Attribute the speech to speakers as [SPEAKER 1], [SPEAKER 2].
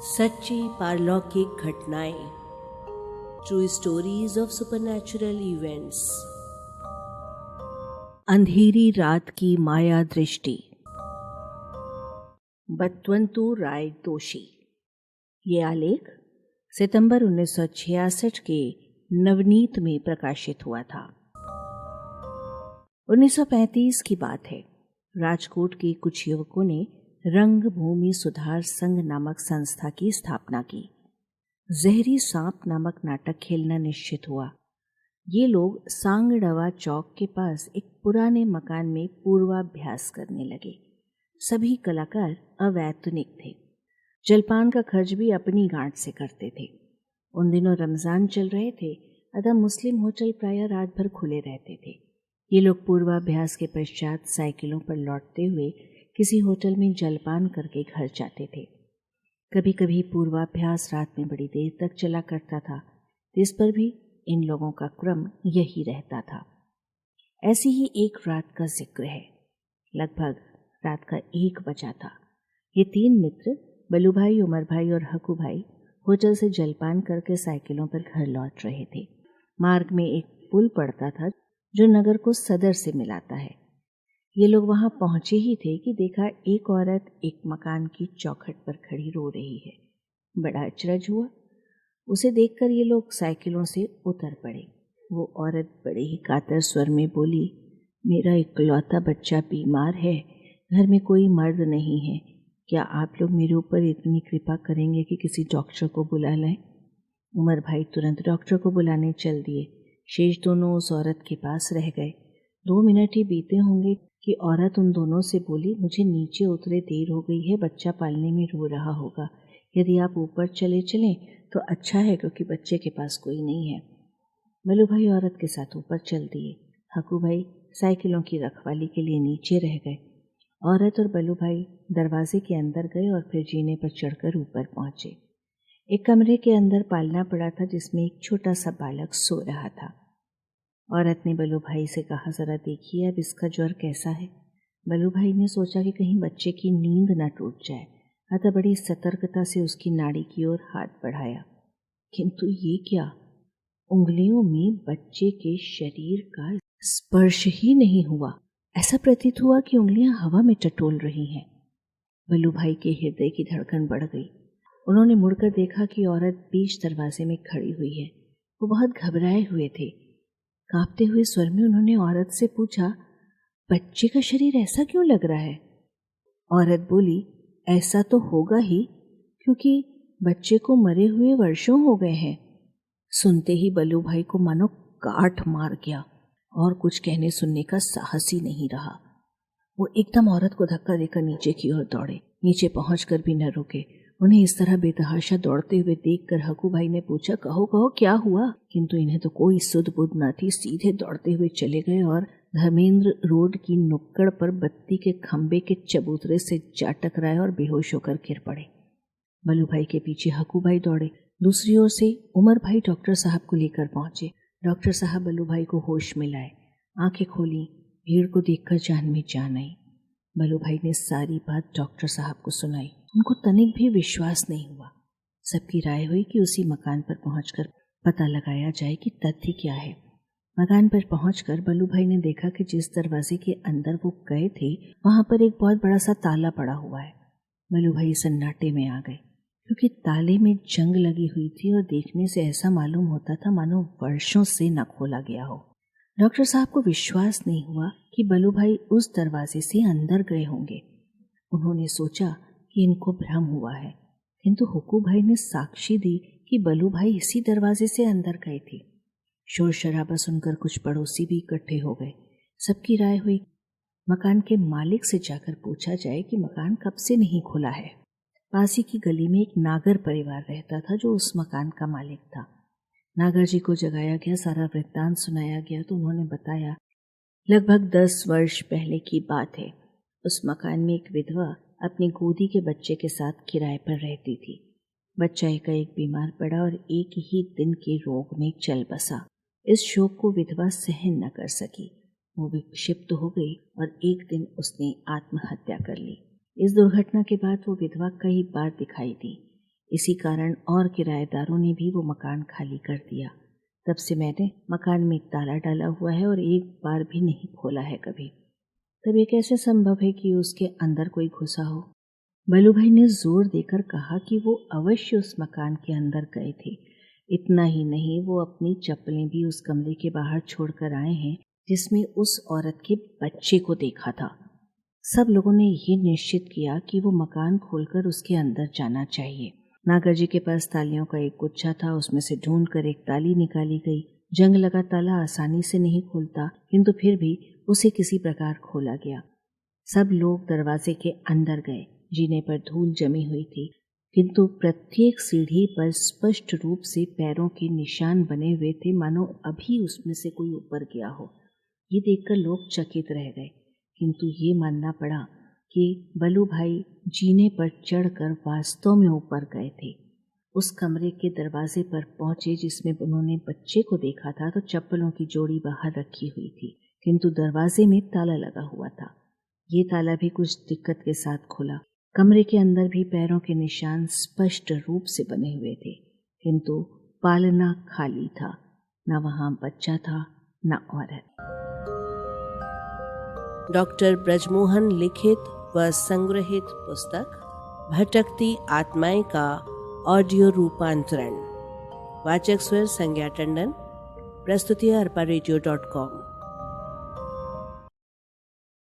[SPEAKER 1] सच्ची पारलौकिक घटनाएं, true stories of supernatural events. अंधेरी रात की माया दृष्टि। बतवंतु राय दोषी। ये आलेख सितंबर 1966 के नवनीत में प्रकाशित हुआ था। 1935 की बात है। राजकोट के कुछ युवकों ने रंगभूमि सुधार संघ नामक संस्था की स्थापना की। जहरी सांप नामक नाटक खेलना निश्चित हुआ। ये लोग सांगड़वा चौक के पास एक पुराने मकान में पूर्वाभ्यास करने लगे। सभी कलाकार अवैतनिक थे। जलपान का खर्च भी अपनी गांठ से करते थे। उन दिनों रमजान चल रहे थे, अतः मुस्लिम होटल प्रायः रात भर खुले रहते थे। ये लोग पूर्वाभ्यास के पश्चात साइकिलों पर लौटते हुए किसी होटल में जलपान करके घर जाते थे। कभी कभी पूर्वाभ्यास रात में बड़ी देर तक चला करता था। इस पर भी इन लोगों का क्रम यही रहता था। ऐसी ही एक रात का जिक्र है। लगभग रात का 1 बजा था। ये 3 मित्र बलू भाई, उमर भाई और हकू भाई होटल से जलपान करके साइकिलों पर घर लौट रहे थे। मार्ग में एक पुल पड़ता था जो नगर को सदर से मिलाता है। ये लोग वहां पहुंचे ही थे कि देखा एक औरत एक मकान की चौखट पर खड़ी रो रही है। बड़ा अचरज हुआ। उसे देखकर ये लोग साइकिलों से उतर पड़े। वो औरत बड़े ही कातर स्वर में बोली, मेरा इकलौता बच्चा बीमार है, घर में कोई मर्द नहीं है, क्या आप लोग मेरे ऊपर इतनी कृपा करेंगे कि किसी डॉक्टर को बुला लाएं? उमर भाई तुरंत डॉक्टर को बुलाने चल दिए। शेष दोनों उस औरत के पास रह गए। 2 मिनट ही बीते होंगे कि औरत उन दोनों से बोली, मुझे नीचे उतरे देर हो गई है, बच्चा पालने में रो रहा होगा, यदि आप ऊपर चले चलें तो अच्छा है, क्योंकि बच्चे के पास कोई नहीं है। बलू भाई औरत के साथ ऊपर चल दिए। हकू भाई साइकिलों की रखवाली के लिए नीचे रह गए। औरत और बलू भाई दरवाजे के अंदर गए और फिर जीने पर चढ़कर ऊपर पहुंचे। एक कमरे के अंदर पालना पड़ा था जिसमें एक छोटा सा बालक सो रहा था। औरत ने बलू भाई से कहा, जरा देखिए अब इसका ज्वर कैसा है। बलू भाई ने सोचा कि कहीं बच्चे की नींद न टूट जाए, अतः बड़ी सतर्कता से उसकी नाड़ी की ओर हाथ बढ़ाया। किंतु ये क्या, उंगलियों में बच्चे के शरीर का स्पर्श ही नहीं हुआ। ऐसा प्रतीत हुआ कि उंगलियां हवा में टटोल रही हैं। बलू भाई के हृदय की धड़कन बढ़ गई। उन्होंने मुड़कर देखा कि औरत बीच दरवाजे में खड़ी हुई है। वो बहुत घबराए हुए थे। कांपते हुए स्वर में उन्होंने औरत से पूछा, बच्चे का शरीर ऐसा क्यों लग रहा है? औरत बोली, ऐसा तो होगा ही, क्योंकि बच्चे को मरे हुए वर्षों हो गए हैं। सुनते ही बलू भाई को मानो काट मार गया और कुछ कहने सुनने का साहस ही नहीं रहा। वो एकदम औरत को धक्का देकर नीचे की ओर दौड़े। नीचे पहुंचकर भी न रुके। उन्हें इस तरह बेतहाशा दौड़ते हुए देखकर हकू भाई ने पूछा, कहो कहो क्या हुआ? किंतु इन्हें तो कोई सुध बुध न थी। सीधे दौड़ते हुए चले गए और धर्मेंद्र रोड की नुक्कड़ पर बत्ती के खंबे के चबूतरे से जा टकराए और बेहोश होकर गिर पड़े। बलू भाई के पीछे हकू भाई दौड़े। दूसरी ओर से उमर भाई डॉक्टर साहब को लेकर पहुंचे। डॉक्टर साहब बलू भाई को होश में लाए। आंखें खोली। भीड़ को देखकर जान में जान आई। बलू भाई ने सारी बात डॉक्टर साहब को सुनाई। उनको तनिक भी विश्वास नहीं हुआ। सबकी राय हुई कि उसी मकान पर पहुंचकर पता लगाया जाए कि तथ्य क्या है। मकान पर पहुंचकर बलू भाई ने देखा कि जिस दरवाजे के अंदर वो गए थे वहां पर एक बहुत बड़ा सा ताला पड़ा हुआ है। बलू भाई सन्नाटे में आ गए, क्योंकि ताले में जंग लगी हुई थी और देखने से ऐसा मालूम होता था मानो वर्षों से न खोला गया हो। डॉक्टर साहब को विश्वास नहीं हुआ कि बलू भाई उस दरवाजे से अंदर गए होंगे। उन्होंने सोचा कि इनको भ्रम हुआ है, किंतु हुकू भाई ने साक्षी दी कि बलू भाई इसी दरवाजे से अंदर गए थे। शोर शराबा सुनकर कुछ पड़ोसी भी इकट्ठे हो गए। सबकी राय हुई मकान के मालिक से जाकर पूछा जाए कि मकान कब से नहीं खुला है। पासी की गली में एक नागर परिवार रहता था जो उस मकान का मालिक था। नागर जी को जगाया गया, सारा वृत्तांत सुनाया गया तो उन्होंने बताया, लगभग 10 वर्ष पहले की बात है। उस मकान में एक विधवा अपनी गोदी के बच्चे के साथ किराए पर रहती थी। बच्चा एकाएक बीमार पड़ा और एक ही दिन के रोग में चल बसा। इस शोक को विधवा सहन न कर सकी। वो विक्षिप्त हो गई और एक दिन उसने आत्महत्या कर ली। इस दुर्घटना के बाद वो विधवा कई बार दिखाई दी। इसी कारण और किराएदारों ने भी वो मकान खाली कर दिया। तब से मैंने मकान में ताला डाला हुआ है और एक बार भी नहीं खोला है कभी। तब ये कैसे संभव है कि उसके अंदर कोई घुसा हो? बलू भाई ने जोर देकर कहा कि वो अवश्य उस मकान के अंदर गए थे। इतना ही नहीं, वो अपनी चप्पलें भी उस कमरे के बाहर छोड़कर आए हैं जिसमें उस औरत के बच्चे को देखा था। सब लोगों ने ये निश्चित किया कि वो मकान खोलकर उसके अंदर जाना चाहिए। नागर जी के पास तालियों का एक गुच्छा था, उसमें से ढूंढकर एक ताली निकाली गई। जंग लगा ताला आसानी से नहीं खुलता, किंतु फिर भी उसे किसी प्रकार खोला गया। सब लोग दरवाजे के अंदर गए। जीने पर धूल जमी हुई थी, किंतु प्रत्येक सीढ़ी पर स्पष्ट रूप से पैरों के निशान बने हुए थे, मानो अभी उसमें से कोई ऊपर गया हो। ये देखकर लोग चकित रह गए, किंतु ये मानना पड़ा कि बलू भाई जीने पर चढ़कर वास्तव में ऊपर गए थे। उस कमरे के दरवाजे पर पहुंचे जिसमें उन्होंने बच्चे को देखा था, तो चप्पलों की जोड़ी बाहर रखी हुई थी, किंतु दरवाजे में ताला लगा हुआ था। ये ताला भी कुछ दिक्कत के साथ खुला। कमरे के अंदर भी पैरों के निशान स्पष्ट रूप से बने हुए थे, किंतु पालना खाली था। न वहां बच्चा था, न औरत।
[SPEAKER 2] डॉक्टर ब्रजमोहन लिखित व संग्रहित पुस्तक भटकती आत्माएं का ऑडियो रूपांतरण। वाचक स्वर संज्ञा टंडन। प्रस्तुति arparadio.com।